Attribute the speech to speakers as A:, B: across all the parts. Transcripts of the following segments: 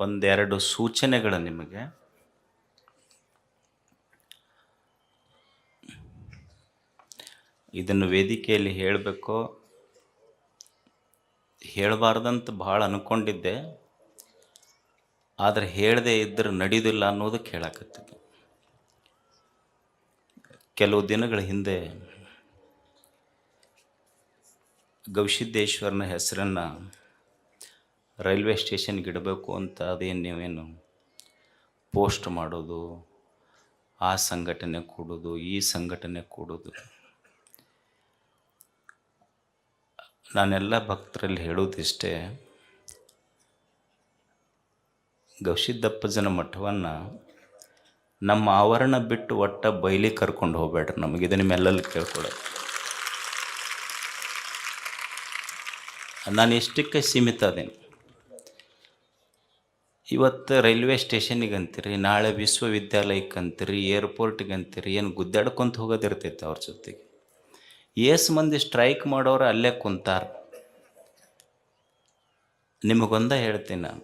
A: ಒಂದೆರಡು ಸೂಚನೆಗಳು ನಿಮಗೆ. ಇದನ್ನು ವೇದಿಕೆಯಲ್ಲಿ ಹೇಳಬೇಕೋ ಹೇಳಬಾರ್ದಂತ ಭಾಳ ಅಂದ್ಕೊಂಡಿದ್ದೆ, ಆದರೆ ಹೇಳದೇ ಇದ್ದರೆ ನಡೆಯೋದಿಲ್ಲ ಅನ್ನೋದಕ್ಕೆ ಹೇಳಕತ್ತಿದ್ದೆ. ಕೆಲವು ದಿನಗಳ ಹಿಂದೆ ಗವಿಸಿದ್ದೇಶ್ವರನ ಹೆಸರನ್ನು ರೈಲ್ವೆ ಸ್ಟೇಷನ್ಗೆ ಇಡಬೇಕು ಅಂತ ಅದೇನು ನೀವೇನು ಪೋಸ್ಟ್ ಮಾಡೋದು, ಆ ಸಂಘಟನೆ ಕೂಡೋದು, ಈ ಸಂಘಟನೆ ಕೂಡೋದು. ನಾನೆಲ್ಲ ಭಕ್ತರಲ್ಲಿ ಹೇಳೋದಿಷ್ಟೇ, ಗವಿಸಿದ್ದಪ್ಪಜ್ಜನ ಮಠವನ್ನು ನಮ್ಮ ಆವರಣ ಬಿಟ್ಟು ಒಟ್ಟ ಬಯಲಿಗೆ ಕರ್ಕೊಂಡು ಹೋಗ್ಬೇಡ್ರಿ. ನಮಗಿದೆ ನಿಮ್ಮೆಲ್ಲಲ್ಲಿ ಕೇಳ್ಕೊಳ್ಳೋದು. ನಾನು ಎಷ್ಟಕ್ಕೆ ಸೀಮಿತ ಅದೇನು. ಇವತ್ತು ರೈಲ್ವೆ ಸ್ಟೇಷನಿಗೆ ಅಂತೀರಿ, ನಾಳೆ ವಿಶ್ವವಿದ್ಯಾಲಯಕ್ಕೆ ಅಂತೀರಿ, ಏರ್ಪೋರ್ಟಿಗೆ ಅಂತೀರಿ, ಏನು ಗುದ್ದಾಡ್ಕೊಂತ ಹೋಗೋದಿರ್ತೈತೆ ಅವ್ರ ಜೊತೆಗೆ. ಏಸು ಮಂದಿ ಸ್ಟ್ರೈಕ್ ಮಾಡೋರು ಅಲ್ಲೇ ಕುಂತಾರ. ನಿಮಗೊಂದ ಹೇಳ್ತೀನಿ ನಾನು,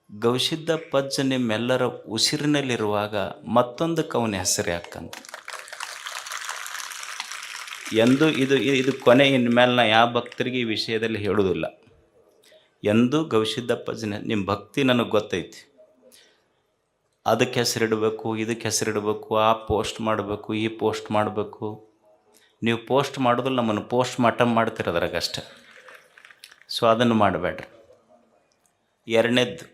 A: ಗವಿಸಿದ್ದಪ್ಪಜ್ಜ ನಿಮ್ಮೆಲ್ಲರ ಉಸಿರಿನಲ್ಲಿರುವಾಗ ಮತ್ತೊಂದಕ್ಕೆ ಅವನ ಹೆಸರು ಯಾಕಂತ. ಎಂದು ಇದು ಕೊನೆ. ಇನ್ಮೇಲೆ ನಾ ಯಾವ ಭಕ್ತರಿಗೆ ಈ ವಿಷಯದಲ್ಲಿ ಹೇಳೋದಿಲ್ಲ. ಎಂದು ಗವಿಸಿದ್ದಪ್ಪಜ್ಜನ ನಿಮ್ಮ ಭಕ್ತಿ ನನಗೆ ಗೊತ್ತೈತಿ. ಅದಕ್ಕೆ ಹೆಸರಿಡಬೇಕು, ಇದಕ್ಕೆ ಹೆಸರಿಡಬೇಕು, ಆ ಪೋಸ್ಟ್ ಮಾಡಬೇಕು, ಈ ಪೋಸ್ಟ್ ಮಾಡಬೇಕು. ನೀವು ಪೋಸ್ಟ್ ಮಾಡೋದಿಲ್ಲ, ನಮ್ಮನ್ನು ಪೋಸ್ಟ್ ಮಾರ್ಟಮ್ ಮಾಡ್ತಿರೋದ್ರಾಗಷ್ಟೆ. ಸೊ ಅದನ್ನು ಮಾಡಬೇಡ್ರಿ. ಎರಡನೇದ್ದು,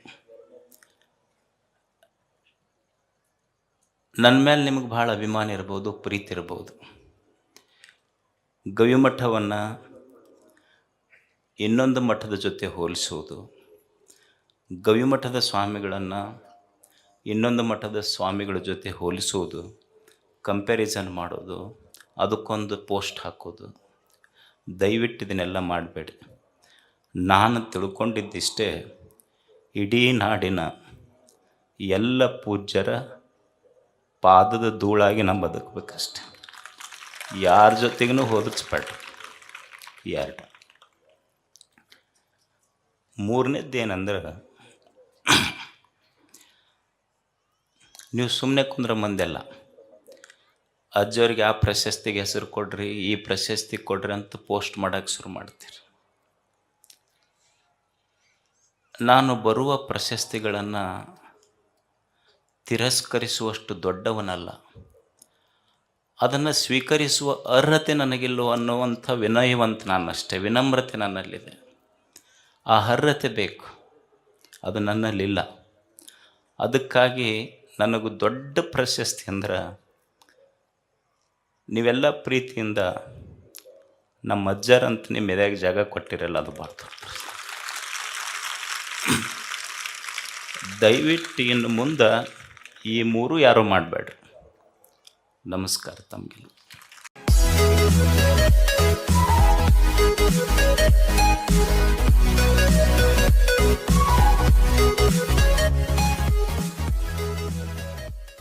A: ನನ್ನ ಮೇಲೆ ನಿಮಗೆ ಭಾಳ ಅಭಿಮಾನ ಇರ್ಬೋದು, ಪ್ರೀತಿ ಇರ್ಬೋದು. ಗವಿಮಠವನ್ನು ಇನ್ನೊಂದು ಮಠದ ಜೊತೆ ಹೋಲಿಸೋದು, ಗವಿಮಠದ ಸ್ವಾಮಿಗಳನ್ನು ಇನ್ನೊಂದು ಮಠದ ಸ್ವಾಮಿಗಳ ಜೊತೆ ಹೋಲಿಸೋದು, ಕಂಪ್ಯಾರಿಸನ್ ಮಾಡೋದು, ಅದಕ್ಕೊಂದು ಪೋಸ್ಟ್ ಹಾಕೋದು, ದಯವಿಟ್ಟು ಇದನ್ನೆಲ್ಲ ಮಾಡಬೇಡಿ. ನಾನು ತಿಳ್ಕೊಂಡಿದ್ದಿಷ್ಟೇ, ಇಡೀ ನಾಡಿನ ಎಲ್ಲ ಪೂಜ್ಯರ ಪಾದದ ಧೂಳಾಗಿ ನಾವು ಬದುಕಬೇಕಷ್ಟೆ. ಯಾರ ಜೊತೆಗೂ ಹೋಲಿಸ್ಬೇಡ್ರಿ. ಎರಡು. ಮೂರನೇದ್ದೇನೆಂದ್ರೆ, ನೀವು ಸುಮ್ಮನೆ ಕುಂದ್ರೆ ಮಂದೆಲ್ಲ ಅಜ್ಜವ್ರಿಗೆ ಆ ಪ್ರಶಸ್ತಿಗೆ ಹೆಸರು ಕೊಡ್ರಿ, ಈ ಪ್ರಶಸ್ತಿ ಕೊಡ್ರಿ ಅಂತ ಪೋಸ್ಟ್ ಮಾಡೋಕ್ಕೆ ಶುರು ಮಾಡ್ತೀರಿ. ನಾನು ಬರುವ ಪ್ರಶಸ್ತಿಗಳನ್ನು ತಿರಸ್ಕರಿಸುವಷ್ಟು ದೊಡ್ಡವನಲ್ಲ, ಅದನ್ನು ಸ್ವೀಕರಿಸುವ ಅರ್ಹತೆ ನನಗಿಲ್ಲೋ ಅನ್ನುವಂಥ ವಿನಯವಂತ ನಾನಷ್ಟೇ. ವಿನಮ್ರತೆ ನನ್ನಲ್ಲಿದೆ. ಆ ಅರ್ಹತೆ ಬೇಕು, ಅದು ನನ್ನಲ್ಲಿಲ್ಲ. ಅದಕ್ಕಾಗಿ ನನಗೂ ದೊಡ್ಡ ಪ್ರಶಸ್ತಿ ಅಂದ್ರೆ, ನೀವೆಲ್ಲ ಪ್ರೀತಿಯಿಂದ ನಮ್ಮ ಅಜ್ಜರಂತ ನಿಮ್ಮ ಎದೆಗೆ ಜಾಗ ಕೊಟ್ಟಿರಲ್ಲ, ಅದು ಭಾಳ ದೊಡ್ಡ ಪ್ರಶಸ್ತಿ. ದಯವಿಟ್ಟು ಇನ್ನು ಮುಂದೆ ಈ ಮೂರು ಯಾರೂ ಮಾಡಬೇಡ್ರಿ. ನಮಸ್ಕಾರ ತಮಗೆಲ್ಲ.